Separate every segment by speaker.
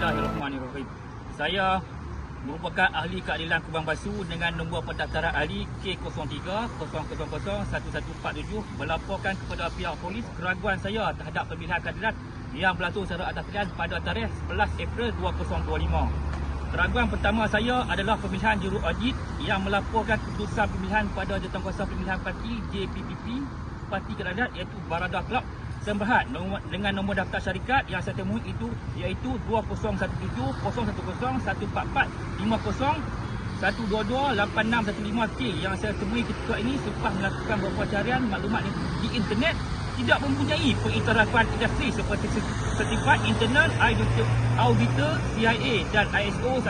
Speaker 1: Bismillahirrahmanirrahim. Saya merupakan ahli keadilan Kubang Basu dengan nombor pendaftaran ahli K03000114 melaporkan kepada pihak polis keraguan saya terhadap pemilihan keadilan yang berlangsung secara atas pilihan pada tarikh 11 April 2025. Keraguan pertama saya adalah pemilihan juru audit yang melaporkan keputusan pemilihan pada Jawatankuasa Pemilihan Parti JPPP Parti Keadilan iaitu Barada Club Semberhad dengan nombor daftar syarikat yang saya temui iaitu 2017-0110-144-50-122-8615K yang saya temui ketika ini selepas melakukan beberapa carian maklumat di internet tidak mempunyai pengiktirafan industri seperti sertifikat internal auditor CIA dan ISO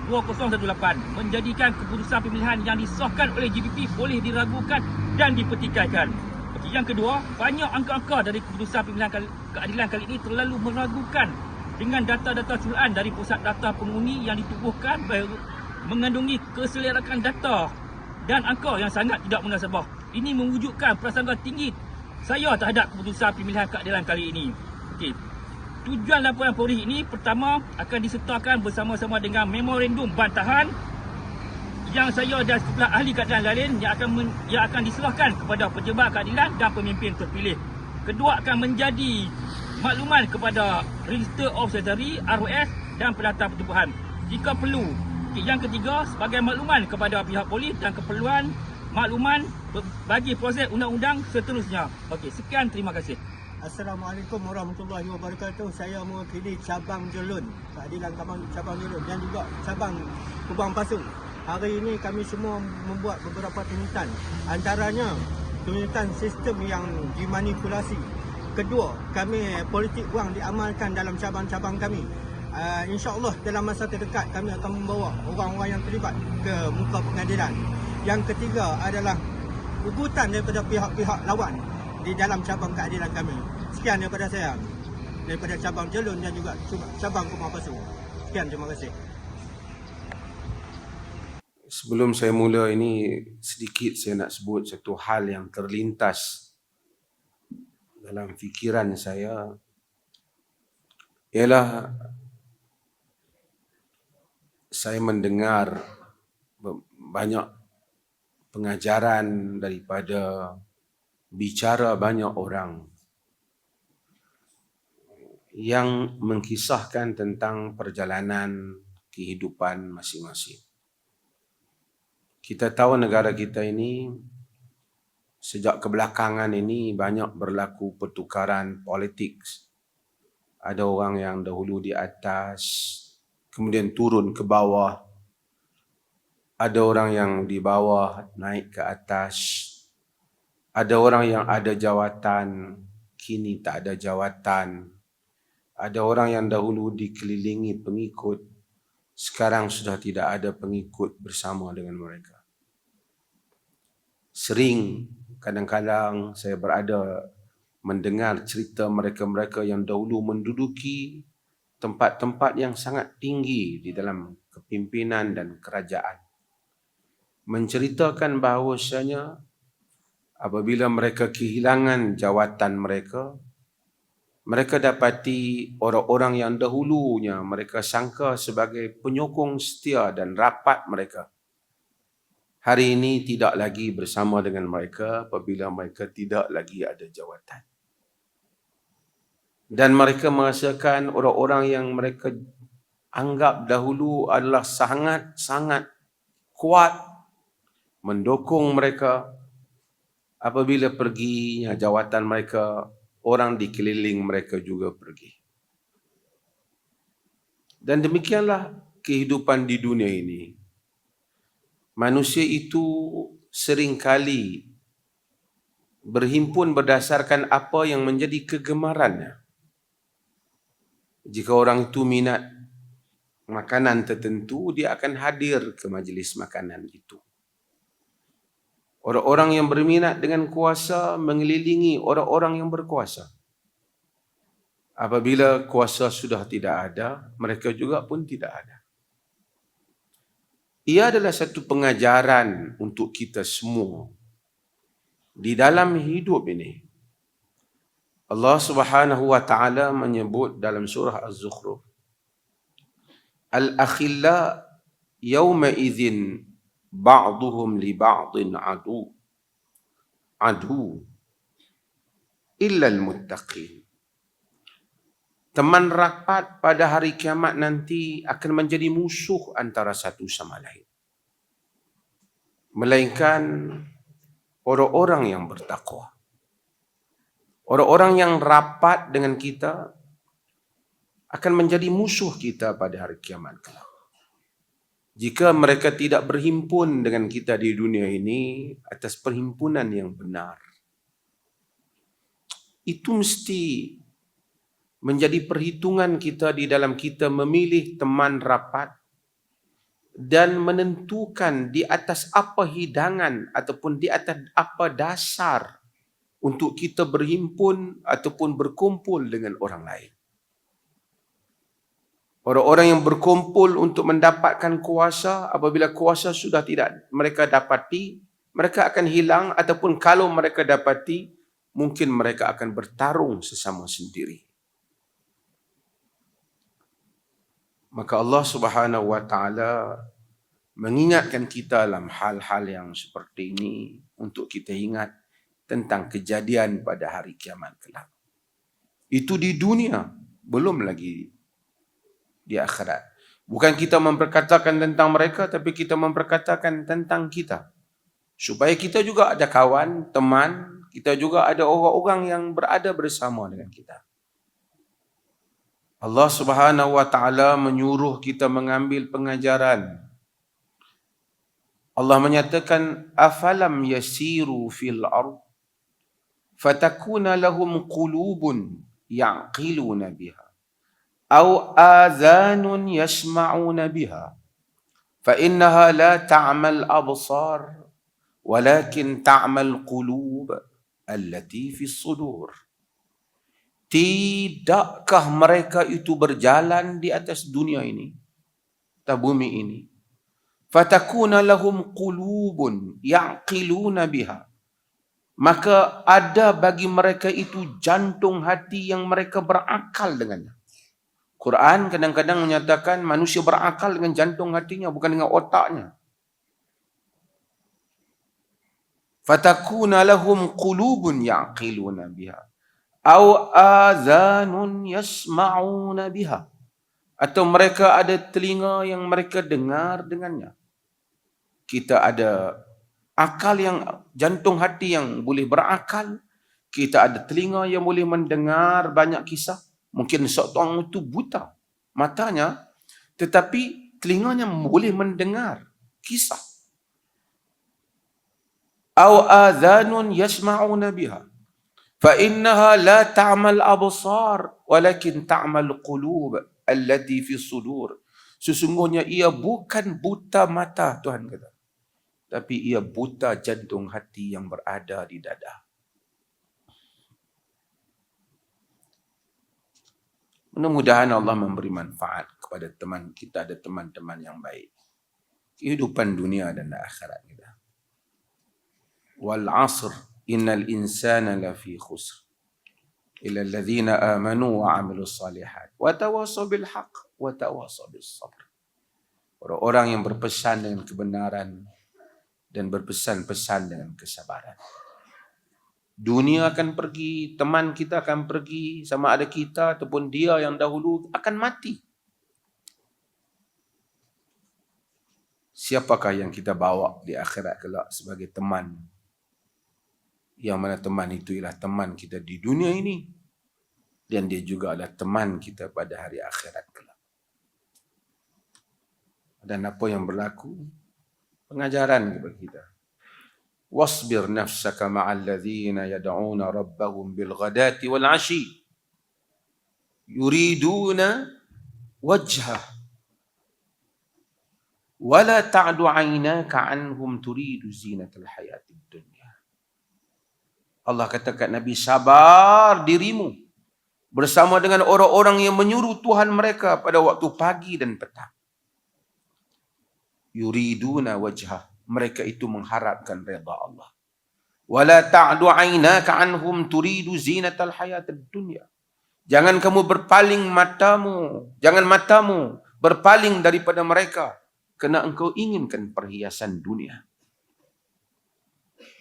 Speaker 1: 190-11-2018 menjadikan keputusan pemilihan yang disahkan oleh JPP boleh diragukan dan dipertikaikan. Yang kedua, banyak angka-angka dari keputusan pemilihan keadilan kali ini terlalu meragukan dengan data-data culuan dari pusat data pengundi yang ditubuhkan mengandungi keselerakan data dan angka yang sangat tidak munasabah. Ini mewujudkan prasangka tinggi saya terhadap keputusan pemilihan keadilan kali ini. Okey. Tujuan laporan polis ini pertama akan disertakan bersama-sama dengan memorandum bantahan yang saya dan sejumlah ahli keadilan lain yang akan diserahkan kepada pejabat keadilan dan pemimpin terpilih. Kedua akan menjadi makluman kepada Register of Secretary ROS dan Pendatang Pertubuhan jika perlu. Yang ketiga sebagai makluman kepada pihak polis dan keperluan makluman bagi proses undang-undang seterusnya. Okey, sekian, terima kasih.
Speaker 2: Assalamualaikum warahmatullahi wabarakatuh. Saya mewakili cabang Jelun, keadilan cabang Jelun dan juga cabang Kubang Basu. Hari ini kami semua membuat beberapa tuntutan. Antaranya tuntutan sistem yang dimanipulasi. Kedua, kami politik wang diamalkan dalam cabang-cabang kami. InsyaAllah dalam masa terdekat kami akan membawa orang-orang yang terlibat ke muka pengadilan. Yang ketiga adalah ugutan daripada pihak-pihak lawan di dalam cabang keadilan kami. Sekian daripada saya, daripada cabang Jelun dan juga cabang Kubang Basu. Sekian, terima kasih.
Speaker 3: Sebelum saya mula ini, sedikit saya nak sebut satu hal yang terlintas dalam fikiran saya, ialah saya mendengar banyak pengajaran daripada bicara banyak orang yang mengkisahkan tentang perjalanan kehidupan masing-masing. Kita tahu negara kita ini sejak kebelakangan ini banyak berlaku pertukaran politik. Ada orang yang dahulu di atas, kemudian turun ke bawah. Ada orang yang di bawah naik ke atas. Ada orang yang ada jawatan, kini tak ada jawatan. Ada orang yang dahulu dikelilingi pengikut, sekarang sudah tidak ada pengikut bersama dengan mereka. Sering kadang-kadang saya berada mendengar cerita mereka-mereka yang dahulu menduduki tempat-tempat yang sangat tinggi di dalam kepimpinan dan kerajaan. Menceritakan bahawasanya apabila mereka kehilangan jawatan mereka, mereka dapati orang-orang yang dahulunya mereka sangka sebagai penyokong setia dan rapat mereka, hari ini tidak lagi bersama dengan mereka apabila mereka tidak lagi ada jawatan. Dan mereka merasakan orang-orang yang mereka anggap dahulu adalah sangat-sangat kuat mendukung mereka, apabila perginya jawatan mereka, orang di keliling mereka juga pergi. Dan demikianlah kehidupan di dunia ini. Manusia itu seringkali berhimpun berdasarkan apa yang menjadi kegemarannya. Jika orang itu minat makanan tertentu, dia akan hadir ke majlis makanan itu. Orang-orang yang berminat dengan kuasa mengelilingi orang-orang yang berkuasa. Apabila kuasa sudah tidak ada, mereka juga pun tidak ada. Ia adalah satu pengajaran untuk kita semua di dalam hidup ini. Allah Subhanahu wa taala menyebut dalam surah Az-Zukhruf, al-akhilla yawma idzin ba'duhum li ba'din adu illa al-muttaqin. Teman rapat pada hari kiamat nanti akan menjadi musuh antara satu sama lain, melainkan orang-orang yang bertakwa. Orang-orang yang rapat dengan kita akan menjadi musuh kita pada hari kiamat kelak. Jika mereka tidak berhimpun dengan kita di dunia ini atas perhimpunan yang benar, itu mesti menjadi perhitungan kita di dalam kita memilih teman rapat dan menentukan di atas apa hidangan ataupun di atas apa dasar untuk kita berhimpun ataupun berkumpul dengan orang lain. Orang-orang yang berkumpul untuk mendapatkan kuasa, apabila kuasa sudah tidak mereka dapati, mereka akan hilang, ataupun kalau mereka dapati, mungkin mereka akan bertarung sesama sendiri. Maka Allah Subhanahu wa taala mengingatkan kita dalam hal-hal yang seperti ini untuk kita ingat tentang kejadian pada hari kiamat kelak. Itu di dunia, belum lagi di akhirat. Bukan kita memperkatakan tentang mereka, tapi kita memperkatakan tentang kita. Supaya kita juga ada kawan, teman, kita juga ada orang-orang yang berada bersama dengan kita. Allah Subhanahu wa taala menyuruh kita mengambil pengajaran. Allah menyatakan, afalam yasiru fil ard fatakuna lahum qulubun ya'qiluna biha aw adhanun yasma'una biha fa innaha la ta'mal absar walakin ta'mal qulub allati fis sudur. Tidakkah mereka itu berjalan di atas dunia ini, atas bumi ini? Fatakuna lahum qulubun ya'qiluna biha. Maka ada bagi mereka itu jantung hati yang mereka berakal dengannya. Quran kadang-kadang menyatakan manusia berakal dengan jantung hatinya, bukan dengan otaknya. Fatakuna lahum qulubun ya'qiluna biha aw azanun yasma'una biha, atau mereka ada telinga yang mereka dengar dengannya. Kita ada akal yang, jantung hati yang boleh berakal, kita ada telinga yang boleh mendengar banyak kisah. Mungkin seorang itu buta matanya, tetapi telinganya boleh mendengar kisah. Aw azanun yasma'una biha fa innaha la ta'mal absar walakin ta'mal qulub allati fi sudur. Sesungguhnya ia bukan buta mata, Tuhan kata, tapi ia buta jantung hati yang berada di dada. Mudah-mudahan Allah memberi manfaat kepada teman kita, ada teman-teman yang baik. Kehidupan dunia dan akhirat kita. Wal 'asr innal insana lafi khusr illa alladhina amanu wa 'amilus salihat wa tawassaw bil haqq wa tawassaw bis sabr. Orang-orang yang berpesan dengan kebenaran dan berpesan-pesan dengan kesabaran. Dunia akan pergi, teman kita akan pergi, sama ada kita ataupun dia yang dahulu akan mati. Siapakah yang kita bawa di akhirat kelak sebagai teman? Yang mana teman itu ialah teman kita di dunia ini, dan dia juga adalah teman kita pada hari akhirat kelak. Dan apa yang berlaku? Pengajaran kepada kita. Wasbir nafsaka ma'al ladzina yad'una rabbahum bil ghadati wal 'ashi yuriduna wajhah wala ta'du 'ainaka 'anhum turidu zinatal hayatid dunya. Allah katakan Nabi, sabar dirimu bersama dengan orang-orang yang menyuruh Tuhan mereka pada waktu pagi dan petang. Yuriduna wajhah, mereka itu mengharapkan redha Allah. Wala ta'du 'ainaka 'anhum turidu zinatal hayatid dunya. Jangan kamu berpaling matamu, jangan matamu berpaling daripada mereka kerana engkau inginkan perhiasan dunia.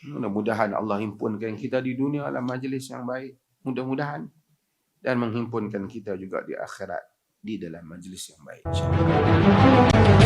Speaker 3: Mudah-mudahan Allah himpunkan kita di dunia dalam majlis yang baik. Mudah-mudahan. Dan menghimpunkan kita juga di akhirat di dalam majlis yang baik. InsyaAllah.